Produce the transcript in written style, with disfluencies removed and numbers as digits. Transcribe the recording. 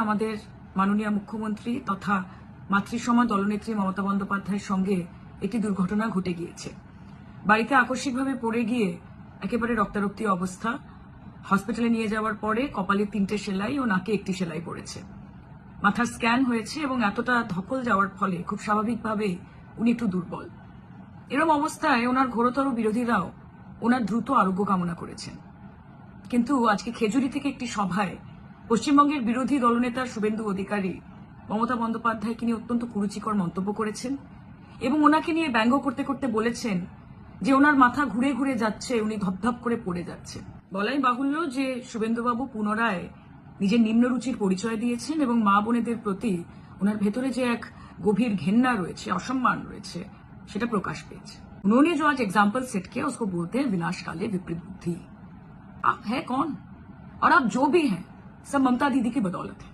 আমাদের মাননীয় মুখ্যমন্ত্রী তথা মাতৃসমা দলনেত্রী মমতা বন্দ্যোপাধ্যায়ের সঙ্গে একটি দুর্ঘটনা ঘটে গিয়েছে। বাড়িতে আকস্মিকভাবে পড়ে গিয়ে একেবারে রক্তারক্তি অবস্থা। হসপিটালে নিয়ে যাওয়ার পরে কপালে 3টে সেলাই ও নাকে 1টি সেলাই পড়েছে। মাথার স্ক্যান হয়েছে এবং এতটা ধকল যাওয়ার ফলে খুব স্বাভাবিকভাবেই উনি একটু দুর্বল। এরকম অবস্থায় ওনার ঘোরতর বিরোধীরাও ওনার দ্রুত আরোগ্য কামনা করেছেন। কিন্তু আজকে খেজুরি থেকে একটি সভায় পশ্চিমবঙ্গের বিরোধী দলনেতা শুভেন্দু অধিকারী মমতা বন্দ্যোপাধ্যায়কে নিয়ে অত্যন্ত কুরুচিকর মন্তব্য করেছেন এবং ওনাকে নিয়ে ব্যঙ্গ করতে করতে বলেছেন যে ওনার মাথা ঘুরে ঘুরে যাচ্ছে, উনি ধপধপ করে পড়ে যাচ্ছেন। বলাই বাহুল্য যে শুভেন্দুবাবু পুনরায় নিজের নিম্নরুচির পরিচয় দিয়েছেন এবং মা বোনেদের প্রতি ওনার ভেতরে যে এক গভীর ঘেন্না রয়েছে, অসম্মান রয়েছে, সেটা প্রকাশ পেয়েছে। उन्होंने जो आज एग्जाम्पल सेट किया उसको बोलते हैं विनाशकाले विपरीत बुद्धि। आप है कौन और आप जो भी हैं सब ममता दीदी की बदौलत है।